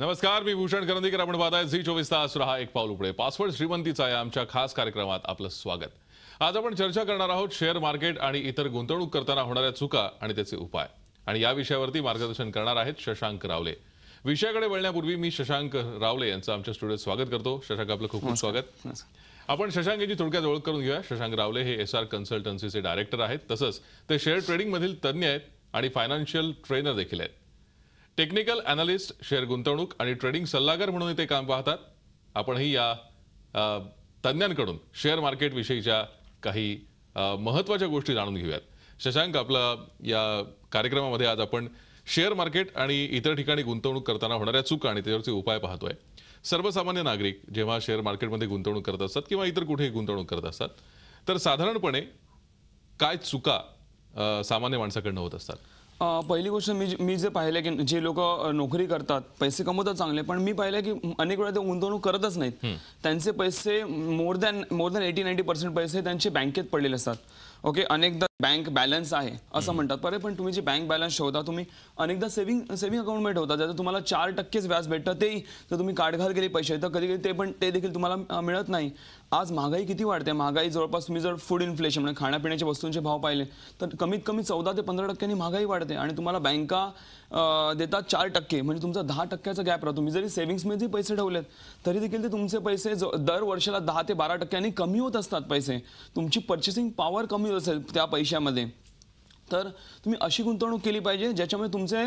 नमस्कार, मी भूषण करंदीकर. आपण पाहताय झी 24 तास. रहा एक पाऊल पुढे. पासवर्ड श्रीमंतीचा या आमच्या खास कार्यक्रमात आपलं स्वागत. आज आपण चर्चा करणार आहोत शेअर मार्केट आणि इतर गुंतवणूक करताना होणाऱ्या चुका आणि त्याचे उपाय. आणि या विषयावरती मार्गदर्शन करणार आहेत शशांक रावले. विषयाकडे वळण्यापूर्वी मी शशांक रावले यांचं आमच्या स्टुडिओत स्वागत करतो. शशांक, आपलं खूप खूप स्वागत. आपण शशांक यांची थोडक्यात ओळख करून घेऊया. शशांक रावले हे एसआर कन्सल्टन्सीचे डायरेक्टर आहेत. तसंच ते शेअर ट्रेडिंग मधील तज्ञ आहेत आणि फायनान्शियल ट्रेनर देखील आहेत. टेक्निकल अॅनालिस्ट, शेअर गुंतवणूक आणि ट्रेडिंग सल्लागार म्हणून ते काम पाहतात. आपणही या तज्ञांकडून शेअर मार्केट विषयीच्या काही महत्त्वाच्या गोष्टी जाणून घेऊयात. शशांक, आपला या कार्यक्रमामध्ये आज आपण शेअर मार्केट आणि इतर ठिकाणी गुंतवणूक करताना होणाऱ्या चुका आणि त्याच्यावरचे उपाय पाहतोय. सर्वसामान्य नागरिक जेव्हा शेअर मार्केटमध्ये गुंतवणूक करत असतात किंवा इतर कुठेही गुंतवणूक करत असतात, तर साधारणपणे काय चुका सामान्य माणसाकडनं होत असतात? पहिली गोष्ट मी जे पाहिलं की जे लोक नोकरी करतात, पैसे कमवतात चांगले, पण मी पाहिलं की अनेक वेळा ते गुंतवणूक करतच नाहीत. त्यांचे पैसे मोर दॅन 80-90% पैसे त्यांचे बँकेत पडलेले असतात. ओके, अनेकदा बँक बॅलन्स आहे असं म्हणतात, पण तुम्ही जे बँक बॅलन्स ठेवता, तुम्ही अनेकदा सेव्हिंग अकाउंटमध्ये ठेवता, ज्याचं तुम्हाला 4% व्याज भेटतं. तेही जर तुम्ही काढघाल केली पैसे, तर कधी कधी ते देखील तुम्हाला मिळत नाही. आज महागाई किती वाढते. महागाई जवळपास तुम्ही जर फूड इन्फ्लेशन म्हणजे खाण्यापिण्याच्या वस्तूंचे भाव पाहिले तर कमीत कमी 14 ते 15% महागाई वाढते. आणि तुम्हाला बँका देतात 4%, म्हणजे तुमचा 10%चा गॅप राहतो. तुम्ही जरी सेव्हिंग्समध्ये पैसे ठेवलेत तरी देखील ते तुमचे पैसे दर वर्षाला 10 ते 12% कमी होत असतात. पैसे, तुमची पर्चेसिंग पॉवर कमी होत असेल त्या पैशामध्ये, तर तुम्ही अशी गुंतवणूक केली पाहिजे ज्याच्यामुळे तुमचे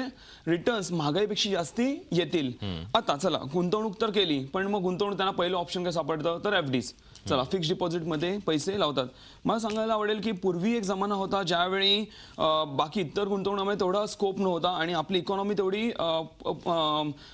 रिटर्न्स महागाईपेक्षा जास्ती येतील. आता चला, गुंतवणूक तर केली, पण मग गुंतवणूक त्यांना पहिलं ऑप्शन काय सापडतं, तर एफडीज. चला, फिक्स्ड डिपॉझिटमध्ये पैसे लावतात. मला सांगायला आवडेल की पूर्वी एक जमाना होता ज्यावेळी बाकी इतर गुंतवणुकीमध्ये तेवढा स्कोप नव्हता आणि आपली इकॉनॉमी तेवढी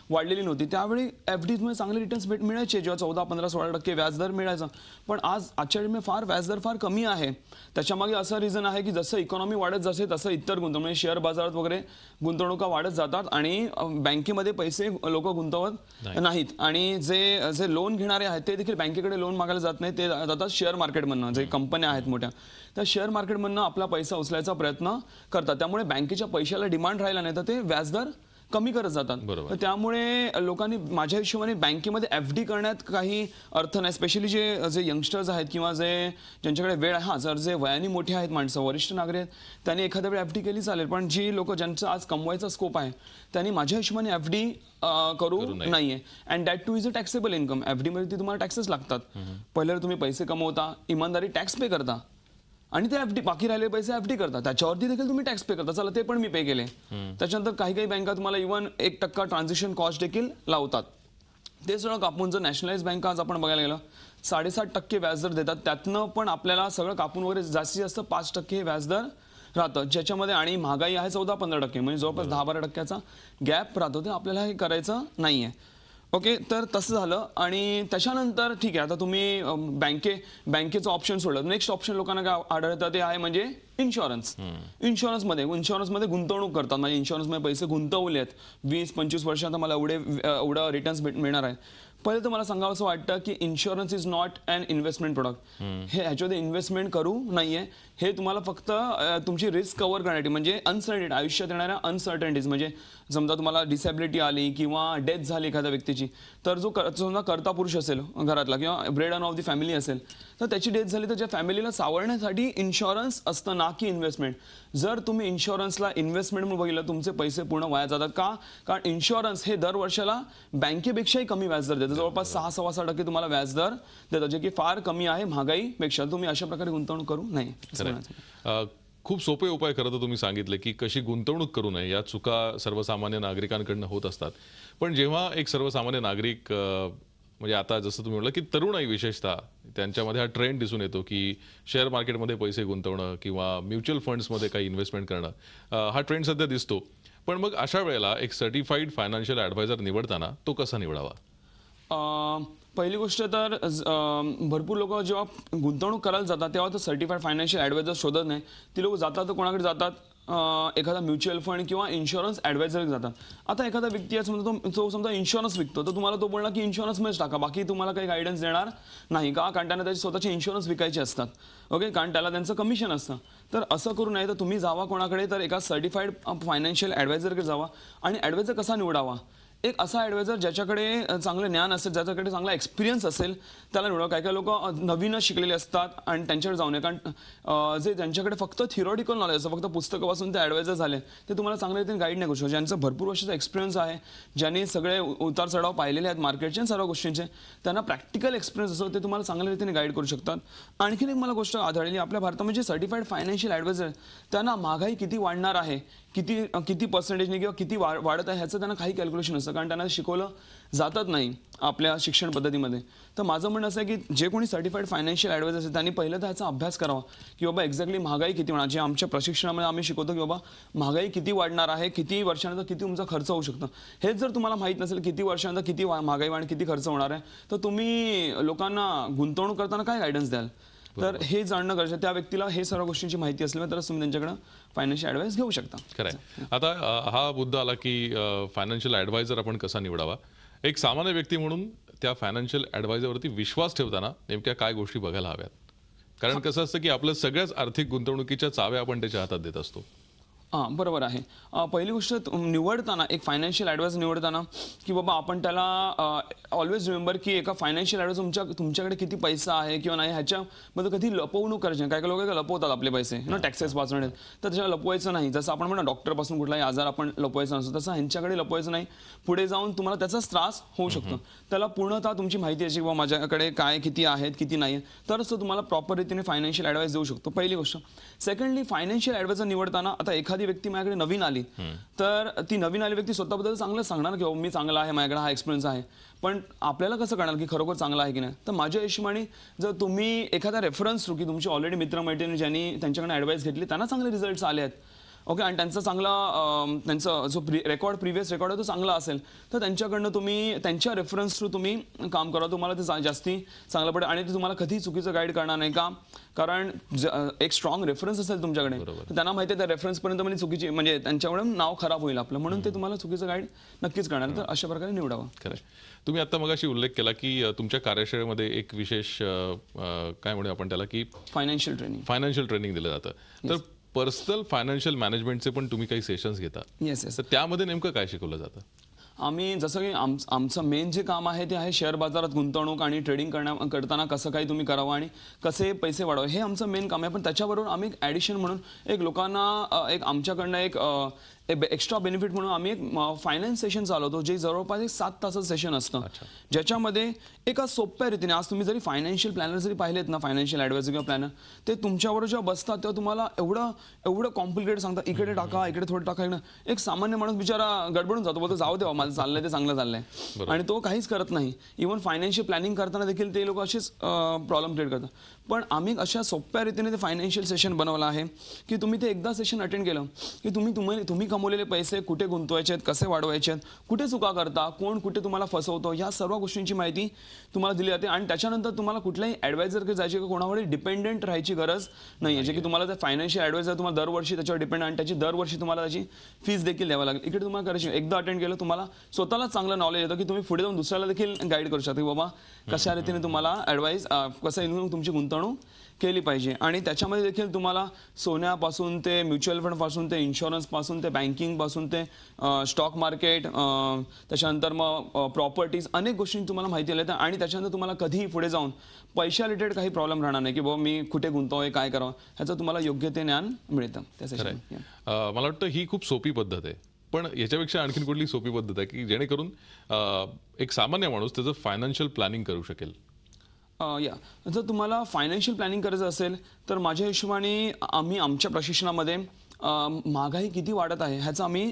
वाढलेली नव्हती. त्यावेळी एफडीजमध्ये चांगले रिटर्न्स मिळायचे, जेव्हा 14, 15, 16% व्याजदर मिळायचा. पण आजच्या वेळेमध्ये व्याजदर फार कमी आहे. त्याच्यामागे असं रिझन आहे की जसं इकॉनॉमी वाढत जाते तसं इतर गुंतवणूक, शेअर बाजारात वगैरे गुंतवणुका वाढत जातात आणि बँकेमध्ये पैसे लोक गुंतवत नाहीत. आणि जे लोन घेणारे आहेत ते देखील बँकेकडे लोन मागायला जात नाही, ते जातात शेअर मार्केटमधनं. जे कंपन्या आहेत मोठ्या, त्या शेअर मार्केटमधनं आपला पैसा उचलायचा प्रयत्न करतात. त्यामुळे बँकेच्या पैशाला डिमांड राहिला नाही तर ते व्याजदर कमी करत जातात. तर त्यामुळे लोकांनी माझ्या हिशोबाने बँकेमध्ये एफडी करण्यात काही अर्थ नाही. स्पेशली जे यंगस्टर्स आहेत किंवा ज्यांच्याकडे वेळ आहे, जर जे वयाने मोठे आहेत माणसं, वरिष्ठ नागरिक आहेत, त्यांनी एखाद्या वेळ एफडी केली चालेल. पण जी लोक ज्यांचं आज कमवायचा स्कोप आहे त्यांनी माझ्या हिशोबाने एफडी करू नाहीये. And that two is a taxable income. FD मध्ये तुम्हाला टॅक्सेस लागतात. पहिले तुम्ही पैसे कमवता, इमानदारी टॅक्स पे करता, आणि ते एफडी बाकी राहिलेले पैसे एफडी करतात, त्याच्यावरती देखील तुम्ही टॅक्स पे करता. चला, ते पण मी पे केले. त्याच्यानंतर काही बँका तुम्हाला इव्हन 1% ट्रान्झॅक्शन कॉस्ट देखील लावतात. ते सगळं कापून जर नॅशनलाइज बँका आज आपण बघायला गेलं 7.5% व्याजदर देतात. त्यातनं पण आपल्याला सगळं कापून वगैरे जास्तीत जास्त 5% हे व्याजदर राहतं, ज्याच्यामध्ये आणि महागाई आहे 14-15%, म्हणजे जवळपास 10-12%चा गॅप राहतो. ते आपल्याला हे करायचं नाहीये. ओके, तर तसं झालं. आणि त्याच्यानंतर ठीक आहे, आता तुम्ही बँकेचं ऑप्शन सोडलं. नेक्स्ट ऑप्शन लोकांना काय आढळतं ते आहे म्हणजे इन्शुरन्स. इन्शुरन्समध्ये गुंतवणूक करतात. म्हणजे इन्शुरन्समध्ये पैसे गुंतवलेत 20-25 वर्षांत मला एवढं रिटर्न्स मिळणार आहे. पहिले तर मला सांगावं असं वाटतं की insurance is not an investment product. ह्याच्यामध्ये इन्व्हेस्टमेंट करू नाहीये. हे तुम्हाला फक्त तुमची रिस्क कव्हर करण्यासाठी, म्हणजे अनसर्टेनिटी, आयुष्यात येणाऱ्या अनसर्टनिटीज, म्हणजे समजा तुम्हाला डिसॅबिलिटी आली किंवा डेथ झाली एखाद्या व्यक्तीची, तर जो समजा कर्ता पुरुष असेल घरातला किंवा ब्रेड ऑफ द फॅमिली असेल, तर त्याची डेथ झाली तर त्या फॅमिलीला सावरण्यासाठी इन्शुरन्स असतं, ना की इन्व्हेस्टमेंट. जर तुम्ही इन्शुरन्सला इन्व्हेस्टमेंट म्हणून बघितलं, तुमचे पैसे पूर्ण वाया जातात. का? कारण इन्शुरन्स हे दर वर्षाला बँकेपेक्षाही कमी व्याजदर देतं. जवळपास 6-6.5% तुम्हाला व्याजदर देतं, जे की फार कमी आहे महागाईपेक्षा. तुम्ही अशा प्रकारे गुंतवणूक करू नये. खूप सोपे उपाय खरं तर तुम्ही सांगितले की कशी गुंतवणूक करू नये. या चुका सर्वसामान्य नागरिकांकडून होत असतात. पण जेव्हा एक सर्वसामान्य नागरिक, म्हणजे आता जसं तुम्ही म्हटलं की तरुणाई विशेषतः, त्यांच्यामध्ये हा ट्रेंड दिसून येतो की शेअर मार्केटमध्ये पैसे गुंतवणं किंवा म्युच्युअल फंड्समध्ये काही इन्व्हेस्टमेंट करणं, हा ट्रेंड सध्या दिसतो. पण मग अशा वेळेला एक सर्टिफाईड फायनान्शियल ॲडवायझर निवडताना तो कसा निवडावा? पहिली गोष्ट तर भरपूर लोक जेव्हा गुंतवणूक करायला जातात तेव्हा तर सर्टिफाईड फायनान्शियल ॲडवायझर शोधत नाही. ती लोक जातात तर कोणाकडे जातात, एखादा म्युच्युअल फंड किंवा इन्शुरन्स ॲडवायझर जातात. आता एखादा व्यक्ती आहे समजा, तो समजा इन्शुरन्स विकतो, तर तुम्हाला तो बोलला की इन्शुरन्समध्येच टाका, बाकी तुम्हाला काही गायडन्स देणार नाही. का? कारण त्यांना त्याचे स्वतःचे इन्शुरन्स विकायचे असतात. ओके, कारण त्याला त्यांचं कमिशन असतं. तर असं करू नये. तर तुम्ही जावा कोणाकडे, तर एका सर्टिफाईड फायनान्शियल ॲडवायझरकडे जावा. आणि ॲडवायझर कसा निवडावा, एक असा ॲडवायझर ज्याच्याकडे चांगलं ज्ञान असेल, ज्याच्याकडे चांगला एक्सपिरियन्स असेल त्याला निवडा. काही काही लोक नवीनच शिकलेले असतात आणि त्यांच्याकडे जाऊ नये, कारण जे त्यांच्याकडे फक्त थिअरॉटिकल नॉलेज असतं, फक्त पुस्तकं वाचून ते ॲडवायझर झाले, ते तुम्हाला चांगल्या रीतीने गाईड नाही करू शकत. ज्यांचं भरपूर वर्षाचा एक्सपिरियन्स आहे, ज्यांनी सगळे उतार चढाव पाहिलेले आहेत मार्केटचे आणि सर्व गोष्टींचे, त्यांना प्रॅक्टिकल एक्सपिरियन्स असतो, ते तुम्हाला चांगल्या रीतीने गाईड करू शकतात. आणखीन एक मला गोष्ट आढळली, आपल्या भारतामध्ये सर्टिफाईड फायनान्शियल ॲडवायझर त्यांना महागाई किती वाढणार आहे, किती पर्सेंटेजने किंवा किती वाढत आहे ह्याचं त्यांना काही कॅल्क्युलेशन नसतं, कारण त्यांना शिकवलं जातच नाही आपल्या शिक्षण पद्धतीमध्ये. तर माझं म्हणणं असं आहे की जे कोणी सर्टिफाईड फायनान्शियल ॲडवायझर असेल त्यांनी पहिलं तर ह्याचा अभ्यास करावा की बाबा एक्झॅक्टली महागाई किती होणार. जे आमच्या प्रशिक्षणामध्ये आम्ही शिकवतो की बाबा महागाई किती वाढणार आहे, किती वर्षानंतर किती तुमचा खर्च होऊ शकतो. हेच जर तुम्हाला माहीत नसेल किती वर्षानंतर किती महागाई वाढ किती खर्च होणार आहे, तर तुम्ही लोकांना गुंतवणूक करताना काय गायडन्स द्याल. तर हे जाणणं गरजेचं. त्या व्यक्तीला हे सर्व गोष्टींची माहिती असल्यामुळे तरच तुम्ही त्यांच्याकडे फायनान्शियल ॲडवाइस घेऊ शकता. खरं आहे. आता हा मुद्दा आला की फायनान्शियल ॲडवायझर आपण कसा निवडावा. एक सामान्य व्यक्ती म्हणून त्या फायनान्शियल ॲडवायझरवरती विश्वास ठेवताना नेमक्या काय गोष्टी बघायला हव्यात. कारण कसं असतं की आपलं सगळ्याच आर्थिक गुंतवणुकीच्या चाव्या आपण त्याच्या हातात देत असतो. हां, बरोबर आहे. पहिली गोष्ट निवडताना एक फायनान्शियल ॲडवायझर निवडताना की बाबा आपण त्याला ऑलवेज रिमेंबर की एका फायनान्शियल ॲडवायझर तुमच्याकडे किती पैसा आहे किंवा नाही ह्याच्यामध्ये कधी लपवणूक करायची नाही. काही लोक लपवतात आपले पैसे टॅक्सेस वाचवण्यात, तर त्याच्याला लपवायचं नाही. जसं आपण म्हणतो डॉक्टरपासून कुठलाही आजार आपण लपवायचा नसतो, तसं ह्यांच्याकडे लपवायचं नाही. पुढे जाऊन तुम्हाला त्याचाच त्रास होऊ शकतो. त्याला पूर्णतः तुमची माहिती आहे की बाबा माझ्याकडे काय किती आहेत किती नाही, तरच तो तुम्हाला प्रॉपर रीतीने फायनान्शियल ॲडवाइस देऊ शकतो. पहिली गोष्ट. सेकंडली फायनान्शियल ॲडवायझर निवडताना आता एखादी व्यक्ती माझ्याकडे नवीन आली तर ती नवीन आली व्यक्ती स्वतःबद्दल चांगलं सांगणार की मी चांगला आहे, माझ्याकडे हा एक्सपिरियन्स आहे. पण आपल्याला कसं कळणार की खरोखर चांगला आहे की नाही. तर माझ्या हिशोबाने जर तुम्ही एखादा रेफरन्स थ्रू की तुमची ऑलरेडी मित्रमैत्रिणी ज्यांनी त्यांच्याकडे ॲडवाइस घेतली त्यांना चांगले रिझल्ट्स आले आहेत, ओके, आणि त्यांचा चांगला त्यांचा जो प्रिव्हियस रेकॉर्ड आहे तो चांगला असेल, तर त्यांच्याकडनं तुम्ही त्यांच्या रेफरन्स थ्रू तुम्ही काम करा. तुम्हाला ते जास्ती चांगलं पडेल आणि ते तुम्हाला कधीही चुकीचं गाईड करणार नाही. का? कारण एक स्ट्रॉंग रेफरन्स असेल तुमच्याकडे तर त्यांना माहिती आहे त्या रेफरन्सपर्यंत म्हणजे चुकीची म्हणजे त्यांच्यामुळे नाव खराब होईल आपलं, म्हणून ते तुम्हाला चुकीचं गाईड नक्कीच करणार. तर अशा प्रकारे निवडावं. खरं. तुम्ही आता मगाशी उल्लेख केला की तुमच्या कार्यशाळेमध्ये एक विशेष काय म्हणू आपण त्याला की फायनान्शियल ट्रेनिंग दिलं जातं. तर पर्सनल फायनान्शियल मॅनेजमेंटचे पण तुम्ही काही सेशन्स घेता. येस. तर त्यामध्ये नेमकं काय शिकवलं जातं. आम्ही जसं की आमचं मेन जे काम आहे ते आहे शेअर बाजारात गुंतवणूक आणि ट्रेडिंग करताना कसं काही तुम्ही करावं आणि कसे पैसे वाढवावे, हे आमचं मेन काम आहे. पण त्याच्याबरोबर आम्ही एक ॲडिशन म्हणून एक लोकांना एक आमच्याकडनं एक एक्स्ट्रा बेनिफिट म्हणून आम्ही एक फायनान्स सेशन चालवतो, जे जवळपास एक 7 तासाचं सेशन असतं, ज्याच्यामध्ये एका सोप्या रीतीने आज तुम्ही जरी फायनान्शियल प्लॅनर जरी पाहिलेत ना, फायनान्शियल ॲडवायझर किंवा प्लॅनर, ते तुमच्याबरोबर जेव्हा बसतात तेव्हा तुम्हाला एवढं कॉम्प्लिकेटेड सांगतात, इकडे टाका इकडे थोडं टाका. एक सामान्य माणूस बिचारा गडबडून जातो, बोलतो जाऊ देवा माझं चाललंय ते चांगलं चाललंय, आणि तो काहीच करत नाही. इव्हन फायनान्शियल प्लॅनिंग करताना देखील ते लोक असेच प्रॉब्लेम क्रिएट करतात. पण आम्ही अशा सोप्या रीतीने ते फायनान्शियल सेशन बनवलं आहे की तुम्ही ते एकदा सेशन अटेंड केलं की तुम्ही कमवलेले पैसे कुठे गुंतवायचे आहेत, कसे वाढवायचे आहेत, कुठे चुका करता, कोण कुठे तुम्हाला फसवतो, या सर्व गोष्टींची माहिती तुम्हाला दिली जाते. आणि त्याच्यानंतर तुम्हाला कुठल्याही ॲडवायझरकडे जायची किंवा कोणावर डिपेंडेंट राहायची गरज नाही आहे. जे की तुम्हाला फायनान्शियल ॲडवायझर तुम्हाला दरवर्षी त्याच्यावर डिपेंड आणि त्याची दरवर्षी तुम्हाला त्याची फीस देखील द्यावी लागेल. इकडे तुम्हाला करायची एकदा अटेंड केलं तुम्हाला स्वतःला चांगलं नॉलेज येतं की तुम्ही पुढे जाऊन दुसऱ्याला देखील गाईड करू शकता की बाबा कशा रीतीने तुम्हाला ॲडवाइस कसं तुमची गुंतवणूक केली पाहिजे. आणि त्याच्यामध्ये देखील तुम्हाला सोन्यापासून ते म्युच्युअल फंडपासून ते इन्शुरन्सपासून ते बँकिंगपासून ते स्टॉक मार्केट, त्याच्यानंतर मग प्रॉपर्टीज, अनेक गोष्टी तुम्हाला माहिती येतात. आणि त्याच्यानंतर तुम्हाला कधीही पुढे जाऊन पैशा रिलेटेड काही प्रॉब्लेम राहणार नाही की बाबा मी कुठे गुंतवावे, काय करावं, ह्याचं तुम्हाला योग्य ते ज्ञान मिळतं त्या सेशन. मला वाटतं ही खूप सोपी पद्धत आहे. पण याच्यापेक्षा आणखीन कुठली सोपी पद्धत आहे की जेणेकरून एक सामान्य माणूस त्याचं फायनान्शियल प्लॅनिंग करू शकेल. जर तुम्हाला फायनान्शियल प्लॅनिंग करायचं असेल तर माझ्या हिशोबाने आम्ही आमच्या प्रशिक्षणामध्ये महागाई किती वाढत आहे ह्याचा आम्ही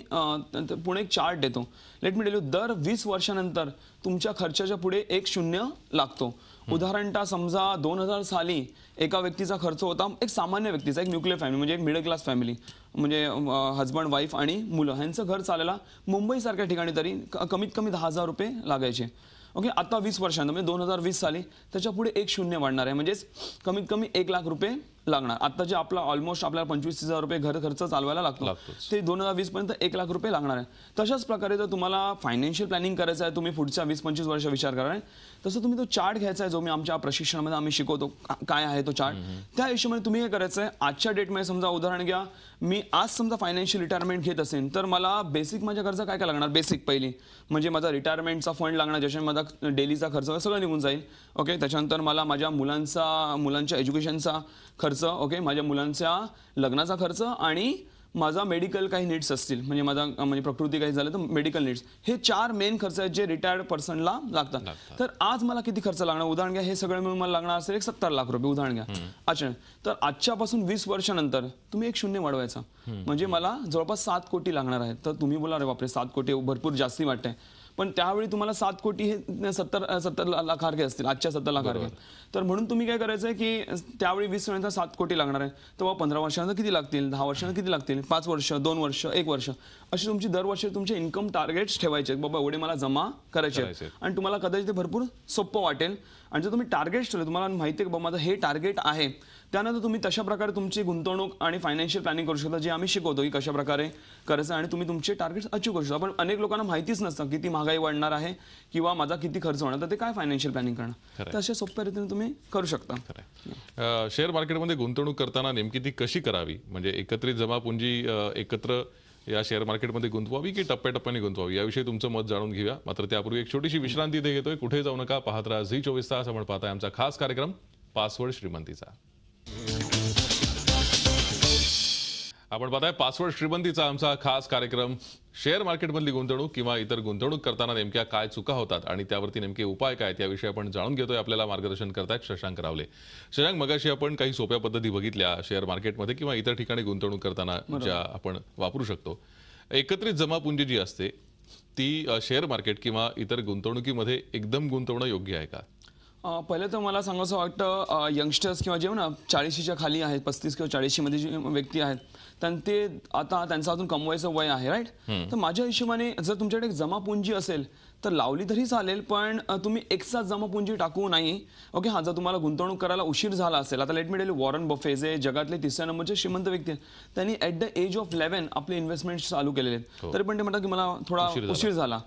पुढे एक चार्ट देतो. लेट मी टेल यू, दर 20 वर्षानंतर तुमच्या खर्चाच्या पुढे 1 शून्य लागतो. उदाहरणतः समजा 2000 साली एका व्यक्तीचा खर्च होता, एक सामान्य व्यक्तीचा, एक न्यूक्लियर फॅमिली म्हणजे एक मिडल क्लास फॅमिली, म्हणजे हजबंड वाईफ आणि मुलं, ह्यांचं घर चालायला मुंबईसारख्या ठिकाणी तरी कमीत कमी 10,000 रुपये लागायचे. ओके, आता 20 वर्षांत म्हणजे 2020 साली त्याच्या पुढे 1 शून्य वाढणार आहे, म्हणजेच कमीत कमी 1 लाख रुपये लागणार. आता जे आपला ऑलमोस्ट आपल्याला 25,000 रुपये घर खर्च चालवायला लागतो लागतोच. ते 2020 पर्यंत 1,00,000 रुपये लागणार आहे. तशाच प्रकारे जर तुम्हाला फायनान्शियल प्लॅनिंग करायचं आहे, तुम्ही पुढच्या 20-25 वर्ष विचार करा, तसं तुम्ही तो चार्ट घ्यायचा आहे जो मी आमच्या प्रशिक्षणामध्ये आम्ही शिकवतो. काय आहे तो चार्ट, त्या हिशोबाने तुम्ही काय करायचं आहे, आजच्या डेटमध्ये समजा उदाहरण घ्या, मी आज समजा फायनान्शियल रिटायरमेंट घेत असेल तर मला बेसिक माझ्या खर्च काय काय लागणार. बेसिक पहिली म्हणजे माझा रिटायरमेंटचा फंड लागणार, ज्याच्याने माझा डेलीचा खर्च सगळं निघून जाईल. ओके, त्याच्यानंतर मला माझ्या मुलांच्या एज्युकेशनचा खर्च, ओके, माझ्या मुलांच्या लग्नाचा खर्च आणि माझा मेडिकल काही नीड्स असतील, म्हणजे प्रकृती काही झालं तर मेडिकल नीड्स, हे 4 मेन खर्च आहेत जे रिटायर्ड पर्सनला लागतात. तर आज मला किती खर्च लागणार, उदाहरण घ्या, हे सगळं मिळून मला लागणार असेल 70 लाख रुपये उदाहरण घ्या. अच्छा, तर आजच्यापासून 20 वर्षानंतर तुम्ही एक शून्य वाढवायचा, म्हणजे मला जवळपास 7 कोटी लागणार आहेत. तर तुम्ही बोला, अरे बापरे 7 कोटी भरपूर जास्ती वाटतंय, पण त्यावेळी तुम्हाला 7 कोटी हे 70 लाखासारखे असतील, आजच्या 70 लाखासारखे. तर म्हणून तुम्ही काय करायचं आहे की त्यावेळी 20 वर्षानंतर 7 कोटी लागणार आहे, तेव्हा 15 वर्षानंतर किती लागतील, 10 वर्षानंतर किती लागतील, 5 वर्ष, 2 वर्ष, 1 वर्ष, अशी तुमची दरवर्षी तुमचे इन्कम टार्गेट्स ठेवायचे आहेत. बाबा एवढे मला जमा करायचे आहेत. आणि तुम्हाला कदाचित ते भरपूर सोपं वाटेल. आणि जर तुम्ही टार्गेट्स ठेवले, तुम्हाला माहिती आहे की बाबा माझं हे टार्गेट आहे, त्यानंतर तुम्ही तशा प्रकारे तुमची गुंतवणूक आणि फायनान्शियल प्लॅनिंग करू शकता, जे आम्ही शिकवतो की कशा प्रकारे करायचं आणि तुम्ही तुमचे टार्गेट्स अचीव करू शकता. पण अनेक लोकांना माहितीच नसतं किती महागाई वाढणार आहे किंवा माझा किती खर्च होणार, तर ते काय फायनान्शियल प्लॅनिंग करणार. तर अशा सोप्या रीतीने तुम्ही करू शकता. शेअर मार्केटमध्ये गुंतवणूक करताना नेमकी ती कशी करावी, म्हणजे एकत्रित जमापुंजी एकत्र या शेअर मार्केटमध्ये गुंतवावी की टप्प्याटप्प्याने गुंतवावी, याविषयी तुमचं मत जाणून घेऊया. मात्र त्यापूर्वी एक छोटीशी विश्रांती इथे घेतोय. कुठे जाऊ नका, पाहत राहा झी 24 तास. आपण पाहताय आमचा खास कार्यक्रम पासवर्ड श्रीमंतीचा. आपण पाहताय पासवर्ड श्रीमंतीचा आमचा खास कार्यक्रम. शेअर मार्केटमधली गुंतवणूक किंवा इतर गुंतवणूक करताना नेमक्या काय चुका होतात आणि त्यावरती नेमके उपाय काय, त्याविषयी आपण जाणून घेतोय. आपल्याला मार्गदर्शन करतायत शशांक रावले. शशांक, मगाशी आपण काही सोप्या पद्धती बघितल्या शेअर मार्केटमध्ये किंवा इतर ठिकाणी गुंतवणूक करताना ज्या आपण वापरू शकतो. एकत्रित जमापुंजी जी असते ती शेअर मार्केट किंवा इतर गुंतवणुकीमध्ये एकदम गुंतवणं योग्य आहे का? पहिले तर मला सांगायचं वाटतं, यंगस्टर्स किंवा जे ना 40च्या खाली आहेत, 35 किंवा 40 मध्ये जे व्यक्ती आहेत, ते आता त्यांचं अजून कमवायचं वय आहे, राईट. तर माझ्या हिशोबाने जर तुमच्याकडे एक जमापुंजी असेल तर लावली तरी चालेल, पण तुम्ही एकसाथ जमापुंजी टाकू नाही. ओके, हां, जर तुम्हाला गुंतवणूक करायला उशीर झाला असेल, आता let me tell you, Warren Buffett जे जगातले 3ऱ्या नंबरचे श्रीमंत व्यक्ती आहेत, त्यांनी ॲट द एज ऑफ 11 आपले इन्व्हेस्टमेंट चालू केलेले आहेत. तरी पण ते म्हणतात की मला थोडा उशीर झाला,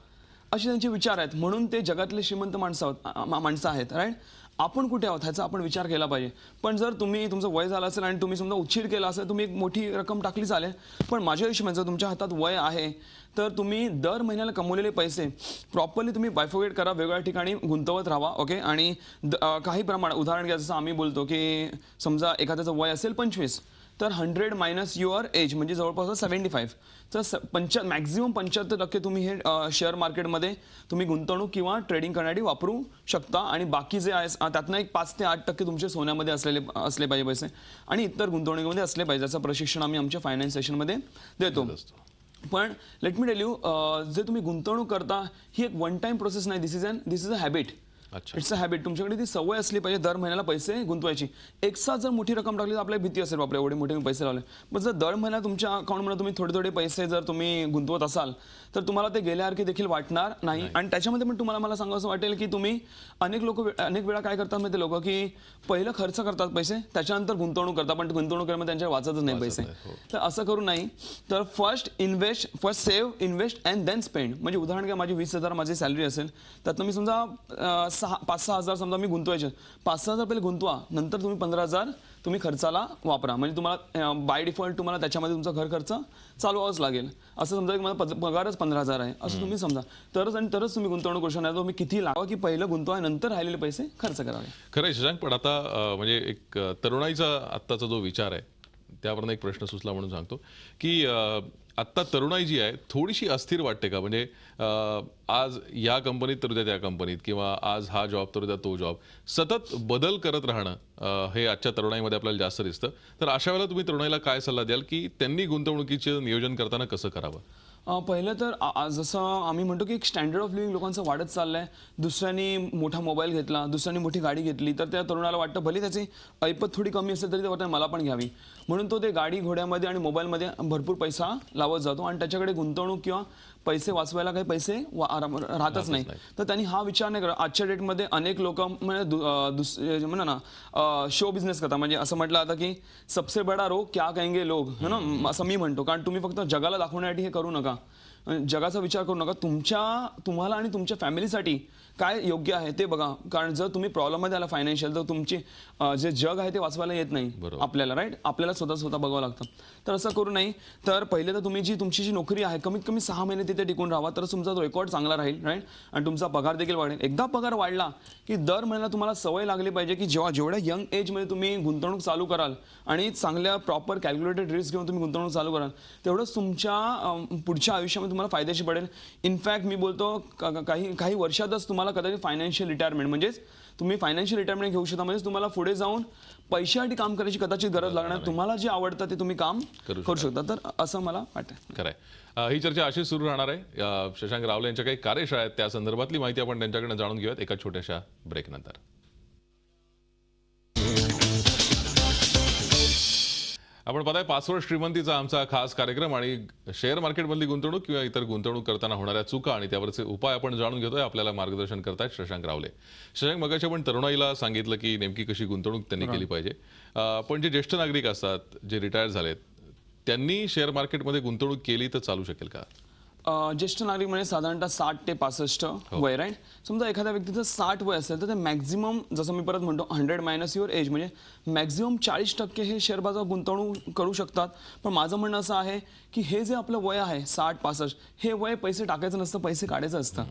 असे त्यांचे विचार आहेत. म्हणून ते जगातले श्रीमंत माणसं आहेत, राईट. आपण कुठे आहोत ह्याचा आपण विचार केला पाहिजे. पण जर तुमचं वय झालं असेल आणि तुम्ही समजा उशीर केला असेल, तुम्ही एक मोठी रक्कम टाकली चालेल, पण माझ्या हिशोबाने जर तुमच्या हातात वय आहे तर तुम्ही दर महिन्याला कमवलेले पैसे प्रॉपरली तुम्ही बायफोगेट करा, वेगवेगळ्या ठिकाणी गुंतवत राहा. ओके, आणि काही प्रमाणात उदाहरण घ्या, जसं आम्ही बोलतो की समजा एखाद्याचं वय असेल 25, तर 100 मायनस युअर एज म्हणजे जवळपास 75, तर मॅक्झिमम 75% तुम्ही हे शेअर मार्केटमध्ये तुम्ही गुंतवणूक किंवा ट्रेडिंग करण्यासाठी वापरू शकता. आणि बाकी जे आहे त्यातनं एक 5 ते 8% तुमचे सोन्यामध्ये असले पाहिजे पैसे आणि इतर गुंतवणुकीमध्ये असले पाहिजे. याचं प्रशिक्षण आम्ही आमच्या फायनान्स सेशनमध्ये देतो. पण लेट मी टेल यू, जे तुम्ही गुंतवणूक करता ही एक वन टाइम प्रोसेस नाही, this is a habit. It's a habit. तुमच्याकडे ती सवय असली पाहिजे दर महिन्याला पैसे गुंतवायची. एकसाथ जर मोठी रक्कम टाकली तर आपल्याला भीती असेल, बापरे एवढे मोठे पैसे लावले. पण जर दर महिन्याला तुमच्या अकाउंटमध्ये तुम्ही थोडे थोडे पैसे जर तुम्ही गुंतवत असाल तर तुम्हाला ते गेल्यासारखे देखील वाटणार नाही. आणि त्याच्यामध्ये पण मला सांगावं वाटेल की तुम्ही अनेक वेळा काय करतात माहिती लोक की पहिलं खर्च करतात पैसे, त्याच्यानंतर गुंतवणूक करतात, पण गुंतवणूक करण्यामध्ये त्यांच्या वाचतच नाही पैसे. तर असं करू नाही. तर first save, invest and then spend. म्हणजे उदाहरण घ्या, माझी 20,000 माझी सॅलरी असेल, त्यातनं मी समजा 5-6 हजार समजा मी गुंतवायचे, 5-6 हजार पहिले गुंतवा, नंतर तुम्ही 15,000 तुम्ही खर्चाला वापरा. म्हणजे तुम्हाला बाय डिफॉल्ट तुम्हाला त्याच्यामध्ये तुमचा घर खर्च चालवावाच लागेल. असं समजा की माझा पगारच 15,000 आहे असं तुम्ही समजा, तरच तुम्ही गुंतवणूक करू शकणार. तुम्ही किती लावा की पहिलं गुंतवा, नंतर राहिलेले पैसे खर्च करावे. खरं आहे शशांक, पण आता म्हणजे एक तरुणाईचा आत्ताचा जो विचार आहे त्यावरून एक प्रश्न सुचला म्हणून सांगतो की आत्ता तरुणाई जी आहे थोडीशी अस्थिर वाटते का? म्हणजे आज या कंपनीत तर उद्या त्या कंपनीत, किंवा आज हा जॉब तर उद्या तो जॉब, सतत बदल करत राहणं हे आजच्या तरुणाईमध्ये आपल्याला जास्त दिसतं. तर अशा वेळेला तुम्ही तरुणाईला काय सल्ला द्याल की त्यांनी गुंतवणुकीचं नियोजन करताना कसं करावं? पहिलं तर जसं आम्ही म्हणतो की एक स्टँडर्ड ऑफ लिव्हिंग लोकांचं वाढत चाललंय. दुसऱ्यांनी मोठा मोबाईल घेतला, दुसऱ्यांनी मोठी गाडी घेतली, तर त्या तरुणाला वाटतं भले त्याची ऐपत थोडी कमी असेल तरी ते वाटतं मला पण घ्यावी. म्हणून तो ते गाडी घोड्यामध्ये आणि मोबाईलमध्ये भरपूर पैसा लावत जातो आणि त्याच्याकडे गुंतवणूक किंवा पैसे वाचवायला काही पैसे राहतच नाही. तर त्यांनी हा विचार नाही करत. आजच्या डेटमध्ये अनेक लोक म्हणजे म्हणा ना शो बिझनेस करतात. म्हणजे असं म्हटलं आता की सबसे बडा रोग क्या कहेंगे लोग है ना, असं मी म्हणतो. कारण तुम्ही फक्त जगाला दाखवण्यासाठी हे करू नका, जगाचा विचार करू नका. तुम्हाला आणि तुमच्या फॅमिलीसाठी काय योग्य आहे ते बघा. कारण जर तुम्ही प्रॉब्लेममध्ये आला फायनान्शियल, तर तुमची जे जग आहे ते वाचवायला येत नाही आपल्याला, राईट. आपल्याला स्वतः बघावं लागतं. तर असं करू नाही. तर पहिले तर तुम्ही तुमची जी नोकरी आहे कमीत कमी 6 महिने तिथे टिकून राहा, तर तुमचा रेकॉर्ड चांगला राहील, राईट. आणि तुमचा पगार देखील वाढेल. एकदा पगार वाढला की दर महिन्याला तुम्हाला सवय लागली पाहिजे की जेवढ्या यंग एजमध्ये तुम्ही गुंतवणूक चालू कराल आणि चांगल्या प्रॉपर कॅल्क्युलेटेड रिस्क घेऊन तुम्ही गुंतवणूक चालू कराल, तेवढंच तुमच्या पुढच्या आयुष्यामध्ये तुम्हाला फायदेशीर पडेल. इनफॅक्ट मी बोलतो काही वर्षातच तुम्हाला कदाचित फायनान्शियल रिटायरमेंट म्हणजेच तुम्ही फायनान्शियल रिटायरमेंट घेऊ शकता. म्हणजे तुम्हाला पुढे जाऊन पैशासाठी काम करायची कदाचित गरज लागणार. तुम्हाला जे आवडतं ते तुम्ही काम करू शकता. तर असं मला वाटतं. खरंय. ही चर्चा अशीच सुरू राहणार आहे. शशांक रावले यांच्या काही कार्यशाळा आहेत त्या संदर्भातली माहिती आपण त्यांच्याकडून जाणून घेऊयात एका छोट्याशा ब्रेकनंतर. आपण पाहताय पासवर्ड श्रीमंतीचा आमचा खास कार्यक्रम आणि शेअर मार्केटमधली गुंतवणूक किंवा इतर गुंतवणूक करताना होणाऱ्या चुका आणि त्यावरचे उपाय आपण जाणून घेतोय. आपल्याला मार्गदर्शन करतायत शशांक रावले. शशांक, मगाशी आपण तरुणाईला सांगितलं की नेमकी कशी गुंतवणूक त्यांनी केली पाहिजे. पण जे ज्येष्ठ नागरिक असतात, जे रिटायर झालेत, त्यांनी शेअर मार्केटमध्ये गुंतवणूक केली तर चालू शकेल का? ज्येष्ठ नागरिक म्हणजे साधारणतः 60 ते 65 वय, राईट. समजा एखाद्या व्यक्तीचं 60 वय असेल तर ते मॅक्झिमम, जसं मी परत म्हणतो 100 मायनस युअर एज, म्हणजे मॅक्झिमम 40% हे शेअर बाजारात गुंतवणूक करू शकतात. पण माझं म्हणणं असं आहे की हे जे आपलं वय आहे 60-65, हे वय पैसे टाकायचं नसतं, पैसे काढायचं असतं.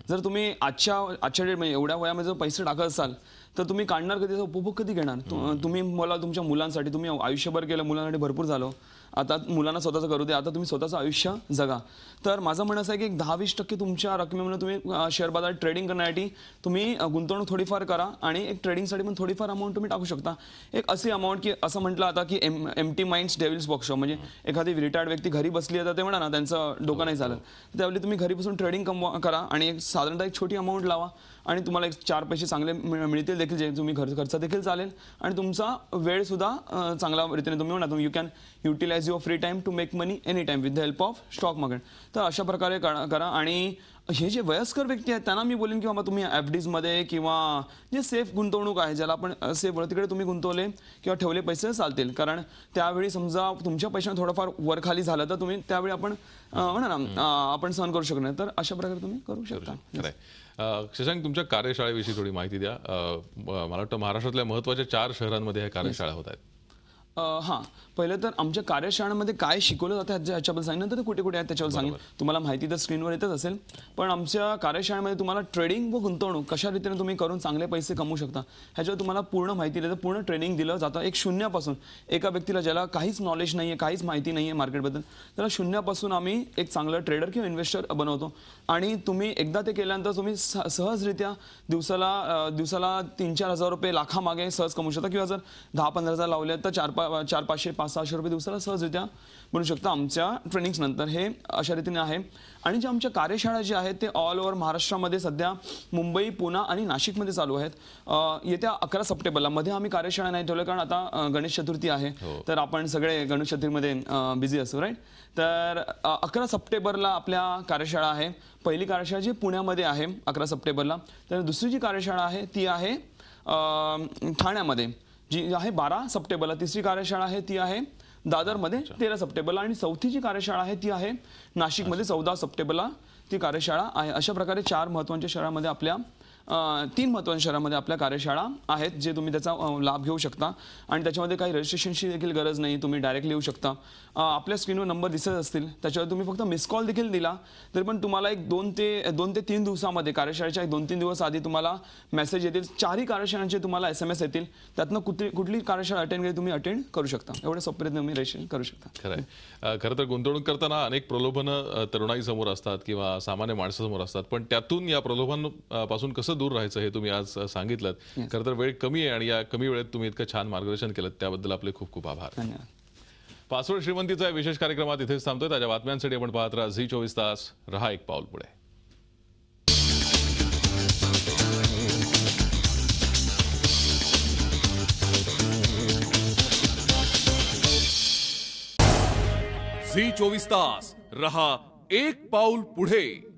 जर तुम्ही आजच्या डेट म्हणजे एवढ्या वयामध्ये जर पैसे टाकत असाल तर तुम्ही काढणार कधी, उपभोग कधी घेणार? तुम्ही मला तुमच्या मुलांसाठी, तुम्ही आयुष्यभर केलं, मुलांसाठी भरपूर झालं, आता मुलांना स्वतःचं करू दे, आता तुम्ही स्वतःचं आयुष्य जगा. तर माझं म्हणणं असं आहे की 10-20% तुमच्या रकमेमध्ये तुम्ही शेअर बाजारात ट्रेडिंग करण्यासाठी तुम्ही गुंतवणूक थोडीफार करा आणि एक ट्रेडिंगसाठी पण थोडीफार अमाऊंट तुम्ही टाकू शकता. एक अशी अमाऊंट की असं म्हटलं आता की एम्प्टी माइंड्स डेव्हिल्स वर्कशॉप, म्हणजे एखादी रिटायर्ड व्यक्ती घरी बसली आहे तर ते म्हणा ना त्यांचं डोकं नाही चालत, त्यावेळी तुम्ही घरी बसून ट्रेडिंग करा आणि एक साधारणतः एक छोटी अमाऊंट लावा आणि तुम्हाला एक 4 पैसे चांगले मिळतील देखील, जे तुम्ही खर्च देखील चालेल आणि तुमचा वेळ सुद्धा चांगल्या रीतीने तुम्ही म्हणा you can utilize your free time to make money any time with the help of stock market. तर अशा प्रकारे करा. आणि हे जे वयस्कर व्यक्ती आहेत त्यांना मी बोलेन की बाबा तुम्ही FDsमध्ये किंवा जे सेफ गुंतवणूक आहे, ज्याला आपण सेफ तिकडे तुम्ही गुंतवले किंवा ठेवले पैसे चालतील. कारण त्यावेळी समजा तुमच्या पैशाने थोडंफार वर खाली झालं तर तुम्ही त्यावेळी आपण म्हणा ना आपण सहन करू शकणार. तर अशा प्रकारे तुम्ही करू शकता. शशांक, तुमच्या कार्यशाळेविषयी थोडी माहिती द्या. मला वाटतं महाराष्ट्रातल्या महत्त्वाच्या 4 शहरांमध्ये ह्या कार्यशाळा होत आहेत. हां, पहिलं तर आमच्या कार्यशाळांमध्ये काय शिकवलं जातं याच्याबद्दल सांगितलं, तर कुठे कुठे आहेत त्याच्यावर सांगेन. तुम्हाला माहिती तर स्क्रीनवर येतच असेल. पण आमच्या कार्यशाळेमध्ये तुम्हाला ट्रेडिंग व गुंतवणूक कशा रीतीने तुम्ही करून चांगले पैसे कमवू शकता ह्याच्यावर तुम्हाला पूर्ण माहिती देतं, पूर्ण ट्रेनिंग दिलं जातं. एक शून्यापासून एका व्यक्तीला ज्याला काहीच नॉलेज नाही आहे, काहीच माहिती नाही आहे मार्केटबद्दल, त्याला शून्यापासून आम्ही एक चांगलं ट्रेडर किंवा इन्व्हेस्टर बनवतो. आणि तुम्ही एकदा ते केल्यानंतर तुम्ही सहजरित्या दिवसाला 3-4 हजार रुपये लाखामागे सहज कमवू शकता. किंवा जर 10-15 हजार लावले तर 400-500-600 रुपये दिवसाला सहजरित्या बनू शकता आमच्या ट्रेनिंग्स नंतर. हे अशा रीतीने आहे. आणि ज्या आमच्या कार्यशाळा ज्या आहेत ते ऑल ओव्हर महाराष्ट्रामध्ये सध्या मुंबई, पुणे आणि नाशिकमध्ये चालू आहेत. येत्या 11 सप्टेंबरला मध्ये आम्ही कार्यशाळा नाही ठेवल्या कारण आता गणेश चतुर्थी आहे, तर आपण सगळे गणेश चतुर्थीमध्ये बिझी असतो, राईट. तर 11 सप्टेंबरला आपल्या कार्यशाळा आहे. पहिली कार्यशाळा जी पुण्यामध्ये आहे 11 सप्टेंबरला. तर दुसरी जी कार्यशाळा आहे ती आहे ठाण्यामध्ये, जी आहे 12 सप्टेंबरला. तिसरी कार्यशाळा आहे ती आहे दादरमध्ये 13 सप्टेंबरला आणि चौथी जी कार्यशाळा आहे ती आहे नाशिकमध्ये 14 सप्टेंबरला ती कार्यशाळा आहे. अशा प्रकारे 4 महत्त्वाच्या शहरामध्ये आपल्या 3 महत्त्वाच्या शहरामध्ये आपल्या कार्यशाळा आहेत, जे तुम्ही त्याचा लाभ घेऊ शकता. आणि त्याच्यामध्ये काही रजिस्ट्रेशनची देखील गरज नाही, तुम्ही डायरेक्टली येऊ शकता. आपल्या स्क्रीनवर नंबर दिसत असतील, त्याच्यावर तुम्ही फक्त मिस कॉल देखील दिला तरी पण तुम्हाला एक 2 ते 3 दिवसामध्ये, कार्यशाळेच्या 2-3 दिवस आधी तुम्हाला मेसेज येतील. 4ही कार्यशाळांचे तुम्हाला SMS येतील. त्यातनं कुठली कार्यशाळा अटेंड केली तुम्ही अटेंड करू शकता. एवढ्या सोपे तुम्ही रजिस्ट्रेशन करू शकता. खरं तर गुंतवणूक करताना अनेक प्रलोभनं तरुणाई समोर असतात किंवा सामान्य माणसासमोर असतात, पण त्यातून या प्रलोभनापासून कसं दूर राहायचं हे तुम्ही आज सांगितलं. खरं तर वेळ कमी आहे आणि या कमी वेळेत तुम्ही इतकं छान मार्गदर्शन केलं त्याबद्दल आपले खूप खूप आभार. धन्यवाद. पासवर्ड श्रीमंतीचा या विशेष कार्यक्रमात इथेच थांबतोय. ताज्या बातम्यांसाठी आपण पाहत राहा झी 24 तास. रहा एक पाऊल पुढे. झी 24 तास रहा एक पाऊल पुढे.